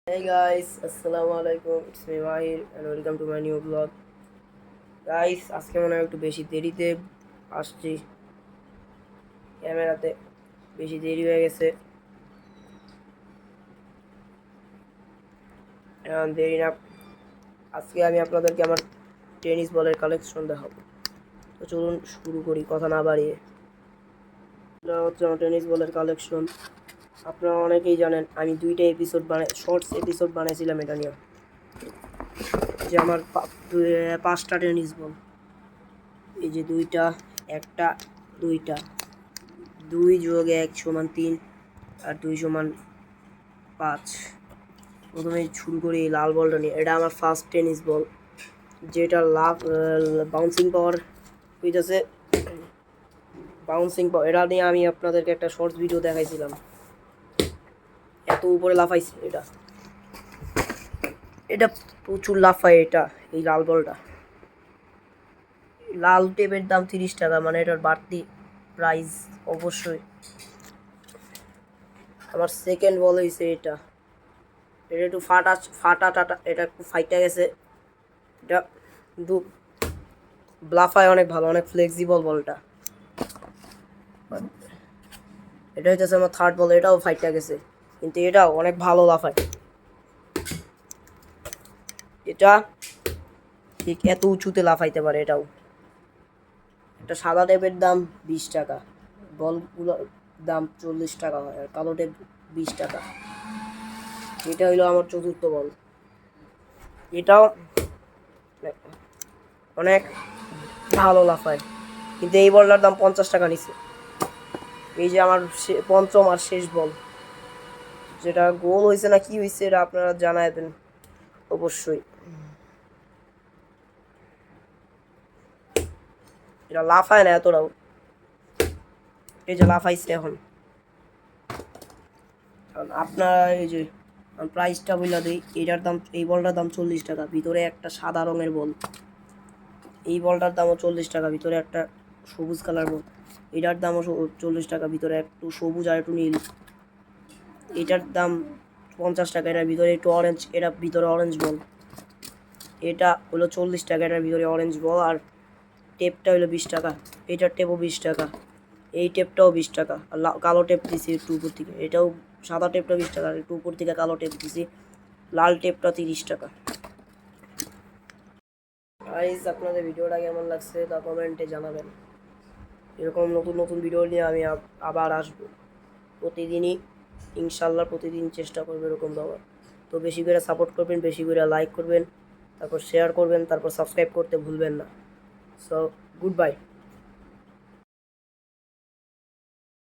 Hey guys, assalamu alaikum. It's me Mahir and welcome to my new vlog. Guys, আজকে মনে হয় একটু বেশি দেরিতে আসছি ক্যামেরাতে, বেশি দেরি হয়ে গেছে। দেরি না, আজকে আমি আপনাদেরকে আমার টেনিস বলের কালেকশন দেখাবো। তো চলুন শুরু করি কথা না বাড়িয়ে। এটা হচ্ছে আমার টেনিস বলের কালেকশন। আপনারা অনেকেই জানেন আমি দুইটা এপিসোড শর্টস এপিসোড বানাইছিলাম এটা নিয়ে, যে আমার 5টা টেনিস বল। এই যে দুইটা, একটা, দুইটা, 2 যোগ 1 সমান 3 আর 2 সমান 5। প্রথমে শুরু করি এই লাল বলটা নিয়ে। এটা আমার ফার্স্ট টেনিস বল, যেটা বাউন্সিং পাওয়ার হইতেছে। বাউন্সিং পাওয়ার এটা নিয়ে আমি আপনাদেরকে একটা শর্টস ভিডিও দেখাইছিলাম। এত উপরে লাফাইছে এটা, এটা প্রচুর লাফায় এটা। এই লাল বলটা, লাল টেপের দাম 30 টাকা, মানে এটার বাড়তি প্রাইস অবশ্যই। আমার সেকেন্ড বল হয়েছে এটা। এটা একটু ফাটা টাটা, এটা একটু ফাইটা গেছে। এটা কিন্তু ব্লাফায় অনেক ভালো, অনেক ফ্লেক্সিবল বলটা। এটা হচ্ছে আমার থার্ড বল, এটাও ফাইটা গেছে, কিন্তু এটাও অনেক ভালো লাফায়। এটা ঠিক এত উঁচুতে লাফাইতে পারে এটাও। একটা সাদা টেপের দাম 20 টাকা, বলগুলোর দাম 40 টাকা হয়, আর কালো টেপ 20 টাকা। এটা হইলো আমার চতুর্থ বল। এটাও অনেক ভালো লাফায়, কিন্তু এই বলটার দাম 50 টাকা নিচ্ছে। এই যে আমার পঞ্চম আর শেষ বল, যেটা গোল হয়েছে না কি হয়েছে এটা আপনারা জানাবেন অবশ্যই। এটা লাফায় না এতটাও, এই যে লাফাইছে এখন। আপনারা এই যে প্রাইসটা বলে দিই, এটার দাম, এই বলটার দাম 40 টাকা, ভিতরে একটা সাদা রঙের বল। এই বলটার দামও 40 টাকা, ভিতরে একটা সবুজ কালার বল। এটার দামও 40 টাকা, ভিতরে একটু সবুজ আর একটু নীল। এটার দাম 50 টাকা, এটার ভিতরে একটু অরেঞ্জ, এটা ভিতরে অরেঞ্জ বল। এটা হলো 40 টাকা, এটার ভিতরে অরেঞ্জ বল। আর টেপটা হলো 20 টাকা, এটার টেপও 20 টাকা, এই টেপটাও 20 টাকা। আর কালো টেপ দিছি একটু উপর থেকে, এটাও সাদা টেপটা 20 টাকা, একটু উপর থেকে কালো টেপ দিছি। লাল টেপটা 30 টাকা। গাইস, আপনাদের ভিডিওটা কেমন লাগছে তা কমেন্টে জানাবেন। এরকম নতুন নতুন ভিডিও নিয়ে আমি আবার আসবো প্রতিদিনই, ইনশাল্লাহ প্রতিদিন চেষ্টা করবো এরকম দেওয়ার। তো বেশি করে সাপোর্ট করবেন, বেশি করে লাইক করবেন, তারপর শেয়ার করবেন, তারপর সাবস্ক্রাইব করতে ভুলবেন না। So good bye.